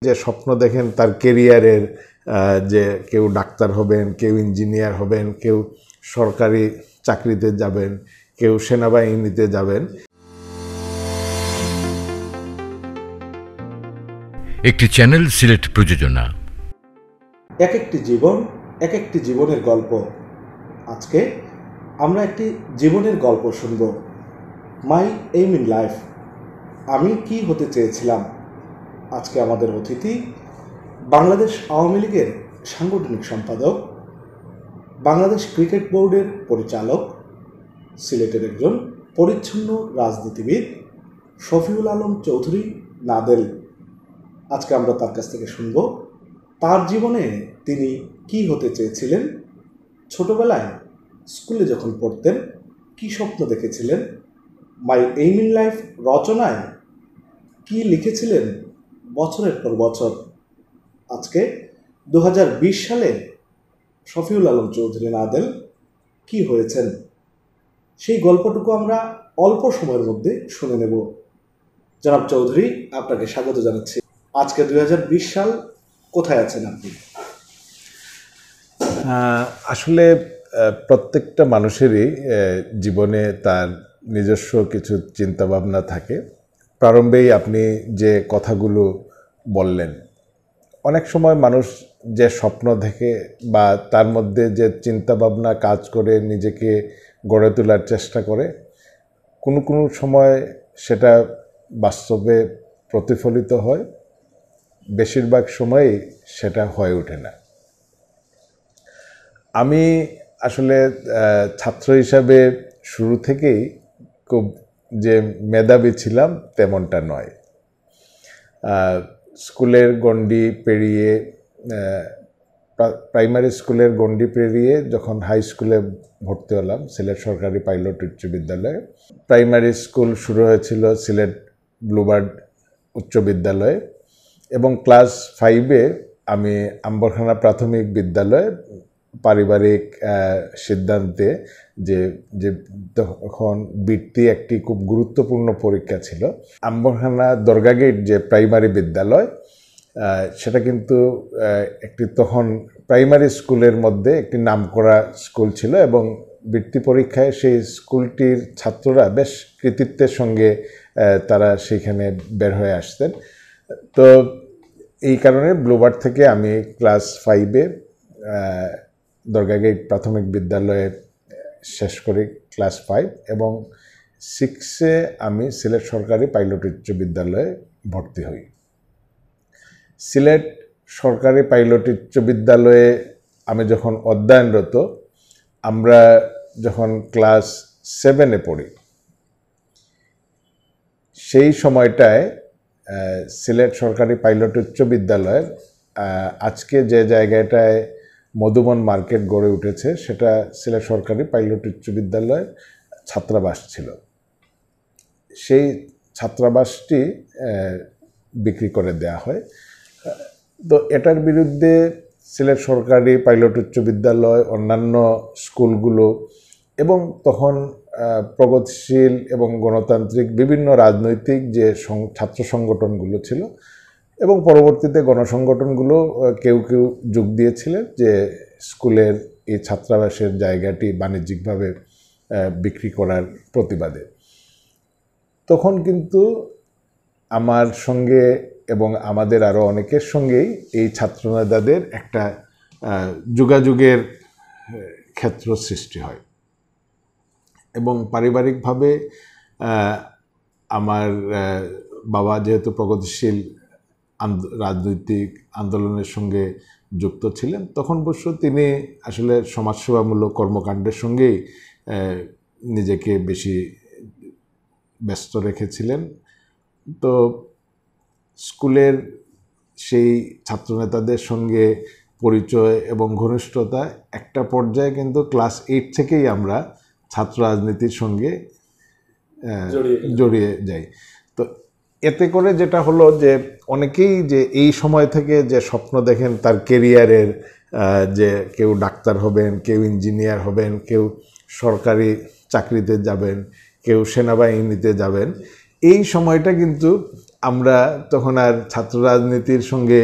যে স্বপ্ন দেখেন তার কেরিয়ারের, যে কেউ ডাক্তার হবেন, কেউ ইঞ্জিনিয়ার হবেন, কেউ সরকারি চাকরিতে যাবেন, কেউ সেনাবাহিনীতে যাবেন। একটি চ্যানেল সিলেট প্রযোজনা। এক একটি জীবন, এক একটি জীবনের গল্প। আজকে আমরা একটি জীবনের গল্প শুনব। মাই এইম ইন লাইফ, আমি কি হতে চেয়েছিলাম। আজকে আমাদের অতিথি বাংলাদেশ আওয়ামী লীগের সাংগঠনিক সম্পাদক, বাংলাদেশ ক্রিকেট বোর্ডের পরিচালক, সিলেটের একজন পরিচ্ছন্ন রাজনীতিবিদ শফিউল আলম চৌধুরী নাদেল। আজকে আমরা তার কাছ থেকে শুনব তার জীবনে তিনি কি হতে চেয়েছিলেন, ছোটবেলায় স্কুলে যখন পড়তেন কি স্বপ্ন দেখেছিলেন, মাই এইম ইন লাইফ রচনায় কি লিখেছিলেন বছরের পর বছর। আজকে 2020 সালে শফিউল আলম চৌধুরী নাদেল কি হয়েছেন সেই গল্পটুকু আমরা অল্প সময়ের মধ্যে শুনে নেব। জনাব চৌধুরী, আপনাকে স্বাগত জানাচ্ছি। আজকে 2020 সাল, কোথায় আছেন আপনি? আসলে প্রত্যেকটা মানুষেরই জীবনে তার নিজস্ব কিছু চিন্তাভাবনা থাকে। প্রারম্ভেই আপনি যে কথাগুলো বললেন, অনেক সময় মানুষ যে স্বপ্ন দেখে বা তার মধ্যে যে চিন্তাভাবনা কাজ করে নিজেকে গড়ে তোলার চেষ্টা করে, কোনো কোনো সময় সেটা বাস্তবে প্রতিফলিত হয়, বেশিরভাগ সময়ই সেটা হয়ে ওঠে না। আমি আসলে ছাত্র হিসাবে শুরু থেকেই খুব যে মেধাবী ছিলাম তেমনটা নয়। স্কুলের গণ্ডি পেরিয়ে, প্রাইমারি স্কুলের গণ্ডি পেরিয়ে যখন হাই স্কুলে ভর্তি হলাম সিলেট সরকারি পাইলট উচ্চ বিদ্যালয়ে, প্রাইমারি স্কুল শুরু হয়েছিল সিলেট ব্লুবার্ড উচ্চ বিদ্যালয়ে এবং ক্লাস 5-এ আমি আম্বরখানা প্রাথমিক বিদ্যালয়ে পারিবারিক সিদ্ধান্তে যে তখন বৃত্তি একটি খুব গুরুত্বপূর্ণ পরীক্ষা ছিল। আম্বরখানা দরগা গেট যে প্রাইমারি বিদ্যালয়, সেটা কিন্তু একটি তখন প্রাইমারি স্কুলের মধ্যে একটি নামকরা স্কুল ছিল এবং বৃত্তি পরীক্ষায় সেই স্কুলটির ছাত্ররা বেশ কৃতিত্বের সঙ্গে তারা সেখানে বের হয়ে আসতেন। তো এই কারণে ব্লুবার্ড থেকে আমি ক্লাস 5-এ দরগা গেট প্রাথমিক বিদ্যালয়ে শেষ করি ক্লাস 5 এবং 6-এ আমি সিলেট সরকারি পাইলট উচ্চ বিদ্যালয়ে ভর্তি হই। সিলেট সরকারি পাইলট উচ্চ বিদ্যালয়ে আমি যখন অধ্যয়নরত, আমরা যখন ক্লাস 7-এ পড়ি, সেই সময়টায় সিলেট সরকারি পাইলট উচ্চ বিদ্যালয়ের আজকে যে জায়গাটায় মধুবন মার্কেট গড়ে উঠেছে সেটা সিলেট সরকারি পাইলট উচ্চ বিদ্যালয়ের ছাত্রাবাস ছিল। সেই ছাত্রাবাসটি বিক্রি করে দেয়া হয়। তো এটার বিরুদ্ধে সিলেট সরকারি পাইলট উচ্চ বিদ্যালয়, অন্যান্য স্কুলগুলো এবং তখন প্রগতিশীল এবং গণতান্ত্রিক বিভিন্ন রাজনৈতিক যে ছাত্র সংগঠনগুলো ছিল এবং পরবর্তীতে গণসংগঠনগুলো কেউ কেউ যোগ দিয়েছিলেন যে স্কুলের এই ছাত্রাবাসের জায়গাটি বাণিজ্যিকভাবে বিক্রি করার প্রতিবাদে। তখন কিন্তু আমার সঙ্গে এবং আমাদের আরও অনেকের সঙ্গেই এই ছাত্রনেতাদের একটা যোগাযোগের ক্ষেত্র সৃষ্টি হয় এবং পারিবারিকভাবে আমার বাবা যেহেতু প্রগতিশীল রাজনৈতিক আন্দোলনের সঙ্গে যুক্ত ছিলেন, তখন অবশ্য তিনি আসলে সমাজসেবামূলক কর্মকাণ্ডের সঙ্গেই নিজেকে বেশি ব্যস্ত রেখেছিলেন। তো স্কুলের সেই ছাত্রনেতাদের সঙ্গে পরিচয় এবং ঘনিষ্ঠতা একটা পর্যায়ে কিন্তু ক্লাস 8 থেকেই আমরা ছাত্র রাজনীতির সঙ্গে জড়িয়ে যাই। তো এতে করে যেটা হলো যে অনেকেই যে এই সময় থেকে যে স্বপ্ন দেখেন তার কেরিয়ারের, যে কেউ ডাক্তার হবেন, কেউ ইঞ্জিনিয়ার হবেন, কেউ সরকারি চাকরিতে যাবেন, কেউ সেনাবাহিনীতে যাবেন, এই সময়টা কিন্তু আমরা তখন আর ছাত্র রাজনীতির সঙ্গে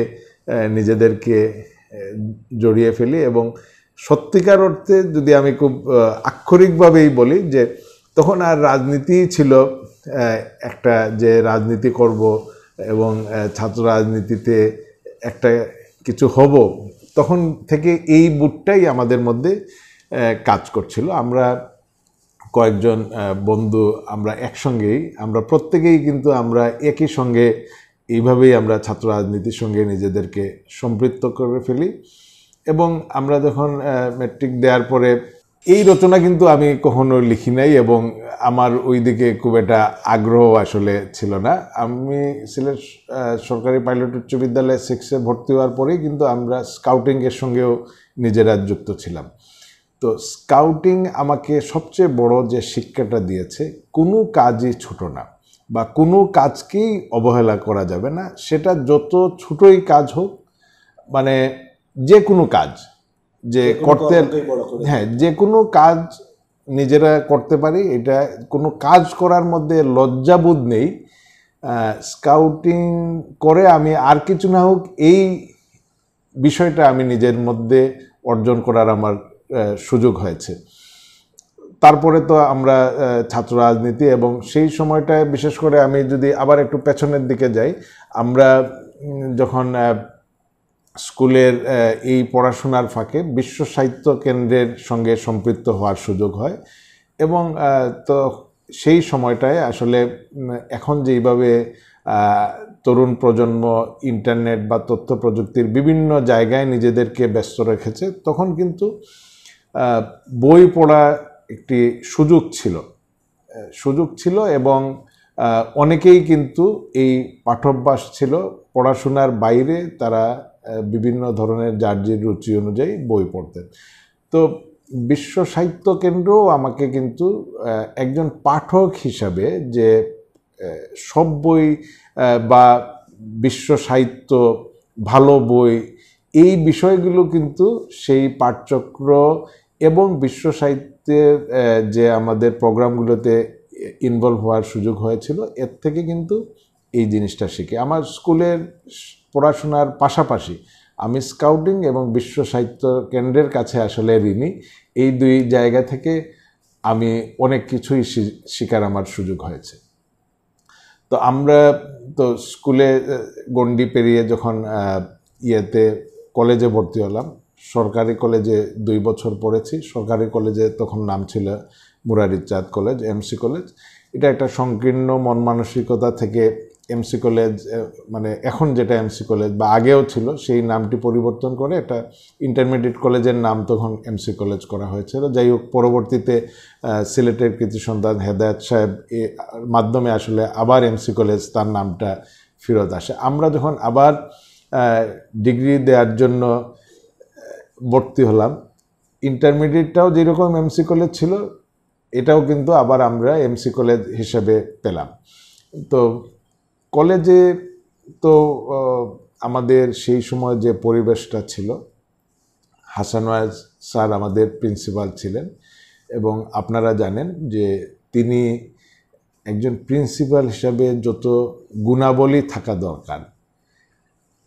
নিজেদেরকে জড়িয়ে ফেলি এবং সত্যিকার অর্থে যদি আমি খুব আক্ষরিকভাবেই বলি যে তখন আর রাজনীতি ছিল একটা যে রাজনীতি করব এবং ছাত্র রাজনীতিতে একটা কিছু হব, তখন থেকে এই বুটটাই আমাদের মধ্যে কাজ করছিল। আমরা কয়েকজন বন্ধু আমরা একসঙ্গেই, আমরা প্রত্যেকেই কিন্তু আমরা একই সঙ্গে এইভাবেই আমরা ছাত্র রাজনীতির সঙ্গে নিজেদেরকে সম্পৃক্ত করে ফেলি। এবং আমরা যখন ম্যাট্রিক দেওয়ার পরে এই রচনা কিন্তু আমি কখনো লিখি নাই এবং আমার ওই দিকে খুব একটা আগ্রহ আসলে ছিল না। আমি সিলেট সরকারি পাইলট উচ্চ বিদ্যালয়ে 6-এ ভর্তি হওয়ার পরেই কিন্তু আমরা স্কাউটিংয়ের সঙ্গেও নিজেরা যুক্ত ছিলাম। তো স্কাউটিং আমাকে সবচেয়ে বড় যে শিক্ষাটা দিয়েছে, কোনো কাজই ছোট না বা কোনো কাজকেই অবহেলা করা যাবে না, সেটা যত ছোটই কাজ হোক, মানে যে কোনো কাজ যে করতে, হ্যাঁ, যে কোনো কাজ নিজেরা করতে পারি, এটা কোনো কাজ করার মধ্যে লজ্জাবোধ নেই। স্কাউটিং করে আমি আর কিছু না হোক এই বিষয়টা আমি নিজের মধ্যে অর্জন করার আমার সুযোগ হয়েছে। তারপরে তো আমরা ছাত্র রাজনীতি, এবং সেই সময়টায় বিশেষ করে আমি যদি আবার একটু পেছনের দিকে যাই, আমরা যখন স্কুলের এই পড়াশোনার ফাঁকে বিশ্ব সাহিত্য কেন্দ্রের সঙ্গে সম্পৃক্ত হওয়ার সুযোগ হয় এবং তো সেই সময়টায় আসলে এখন যেইভাবে তরুণ প্রজন্ম ইন্টারনেট বা তথ্য প্রযুক্তির বিভিন্ন জায়গায় নিজেদেরকে ব্যস্ত রেখেছে, তখন কিন্তু বই পড়া একটি সুযোগ ছিল এবং অনেকেই কিন্তু এই পাঠ্যাভ্যাস ছিল পড়াশোনার বাইরে তারা বিভিন্ন ধরনের যার যে রুচি অনুযায়ী বই পড়তেন। তো বিশ্ব সাহিত্য কেন্দ্রও আমাকে কিন্তু একজন পাঠক হিসাবে যে সব বই বা বিশ্ব সাহিত্য, ভালো বই, এই বিষয়গুলো কিন্তু সেই পাঠচক্র এবং বিশ্ব সাহিত্যের যে আমাদের প্রোগ্রামগুলোতে ইনভলভ হওয়ার সুযোগ হয়েছিল, এর থেকে কিন্তু এই জিনিসটা শিখে আমার স্কুলের পড়াশোনার পাশাপাশি আমি স্কাউটিং এবং বিশ্ব সাহিত্য কেন্দ্রের কাছে আসলে ঋণী। এই দুই জায়গা থেকে আমি অনেক কিছুই শিখার আমার সুযোগ হয়েছে। তো আমরা তো স্কুলে গণ্ডি পেরিয়ে যখন কলেজে ভর্তি হলাম, সরকারি কলেজে 2 বছর পড়েছি। সরকারি কলেজে তখন নাম ছিল মুরারিচাঁদ কলেজ, এমসি কলেজ। এটা একটা সংকীর্ণ মন মানসিকতা থেকে এমসি কলেজ, মানে এখন যেটা এমসি কলেজ বা আগেও ছিল, সেই নামটি পরিবর্তন করে এটা ইন্টারমিডিয়েট কলেজের নাম তখন এমসি কলেজ করা হয়েছিল। যাই হোক, পরবর্তীতে সিলেটের কৃতি সন্তান হেদায়েত সাহেব মাধ্যমে আসলে আবার এমসি কলেজ তার নামটা ফেরত আসে। আমরা যখন আবার ডিগ্রি দেওয়ার জন্য ভর্তি হলাম, ইন্টারমিডিয়েটটাও যেরকম এমসি কলেজ ছিল, এটাও কিন্তু আবার আমরা এমসি কলেজ হিসেবে পেলাম। তো কলেজে তো আমাদের সেই সময় যে পরিবেশটা ছিল, হাসান ওয়াজ স্যার আমাদের প্রিন্সিপাল ছিলেন এবং আপনারা জানেন যে তিনি একজন প্রিন্সিপাল হিসাবে যত গুণাবলী থাকা দরকার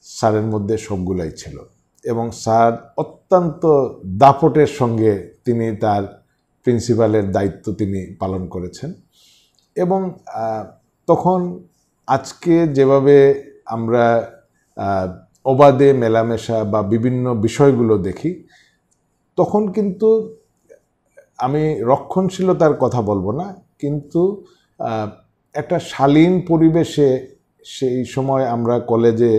স্যারের মধ্যে সবগুলাই ছিল এবং স্যার অত্যন্ত দাপটের সঙ্গে তিনি তার প্রিন্সিপালের দায়িত্ব তিনি পালন করেছেন। এবং তখন আজকে যেভাবে আমরা অবাধে মেলামেশা বা বিভিন্ন বিষয়গুলো দেখি, তখন কিন্তু আমি রক্ষণশীলতার কথা বলবো না, কিন্তু একটা শালীন পরিবেশে সেই সময় আমরা কলেজে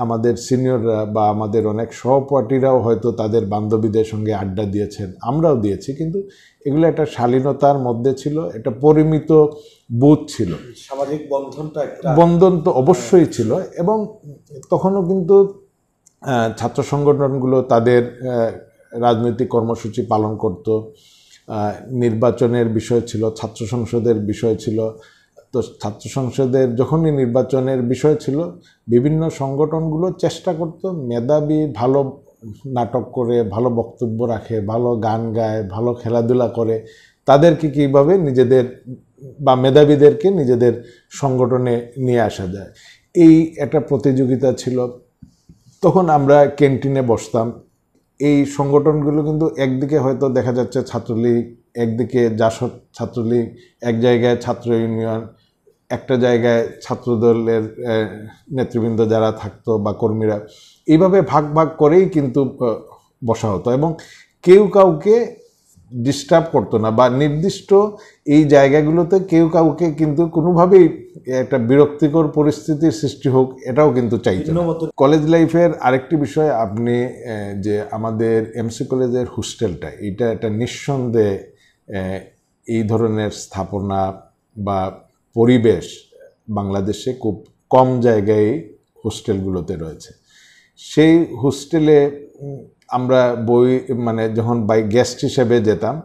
আমাদের সিনিয়ররা বা আমাদের অনেক সহপাঠীরাও হয়তো তাদের বান্ধবীদের সঙ্গে আড্ডা দিয়েছেন, আমরাও দিয়েছি, কিন্তু এগুলো একটা শালীনতার মধ্যে ছিল, একটা পরিমিত বোধ ছিল, সামাজিক বন্ধন তো অবশ্যই ছিল। এবং তখনও কিন্তু ছাত্র সংগঠনগুলো তাদের রাজনৈতিক কর্মসূচি পালন করত, নির্বাচনের বিষয় ছিল, ছাত্র সংসদের বিষয় ছিল। তো ছাত্র সংসদের যখনই নির্বাচনের বিষয় ছিল, বিভিন্ন সংগঠনগুলো চেষ্টা করতো মেধাবী, ভালো নাটক করে, ভালো বক্তব্য রাখে, ভালো গান গায়, ভালো খেলাধুলা করে, তাদেরকে কীভাবে নিজেদের বা মেধাবীদেরকে নিজেদের সংগঠনে নিয়ে আসা যায়। এই একটা প্রতিযোগিতা ছিল। তখন আমরা ক্যান্টিনে বসতাম। এই সংগঠনগুলো কিন্তু একদিকে হয়তো দেখা যাচ্ছে ছাত্রলীগ, একদিকে জাসদ ছাত্রলীগ, এক জায়গায় ছাত্র ইউনিয়ন, একটা জায়গায় ছাত্রদলের নেতৃবৃন্দ যারা থাকতো বা কর্মীরা, এইভাবে ভাগ ভাগ করেই কিন্তু বসা হতো এবং কেউ কাউকে ডিস্টার্ব করতো না, বা নির্দিষ্ট এই জায়গাগুলোতে কেউ কাউকে কিন্তু কোনোভাবেই একটা বিরক্তিকর পরিস্থিতির সৃষ্টি হোক এটাও কিন্তু চাইতো না। কলেজ লাইফের আরেকটি বিষয়, আপনি যে আমাদের এমসি কলেজের হোস্টেলটা, এটা একটা নিঃসন্দেহে এই ধরনের স্থাপনা বা পরিবেশ বাংলাদেশে খুব কম জায়গায় হোস্টেলগুলোতে রয়েছে। সেই হোস্টেলে আমরা যখন গেস্ট হিসেবে যেতাম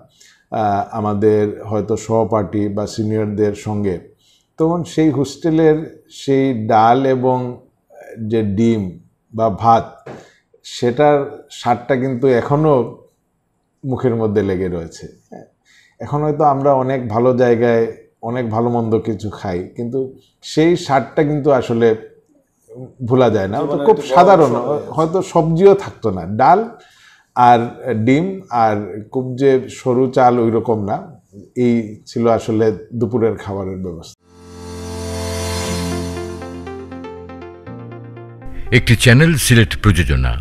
আমাদের হয়তো সহপাঠী বা সিনিয়রদের সঙ্গে, তখন সেই হোস্টেলের সেই ডাল এবং যে ডিম বা ভাত, সেটার স্বাদটা কিন্তু এখনও মুখের মধ্যে লেগে রয়েছে। এখন হয়তো আমরা অনেক ভালো জায়গায় অনেক ভালো মন্দ কিছু খাই, কিন্তু সেই স্বাদটা কিন্তু আসলে ভোলা যায় না। খুব সাধারণ, হয়তো সবজিও থাকতো না, ডাল আর ডিম আর খুব যে সরু চাল ওই রকম না। এই ছিল আসলে দুপুরের খাবারের ব্যবস্থা। একটি চ্যানেল সিলেট প্রযোজনা।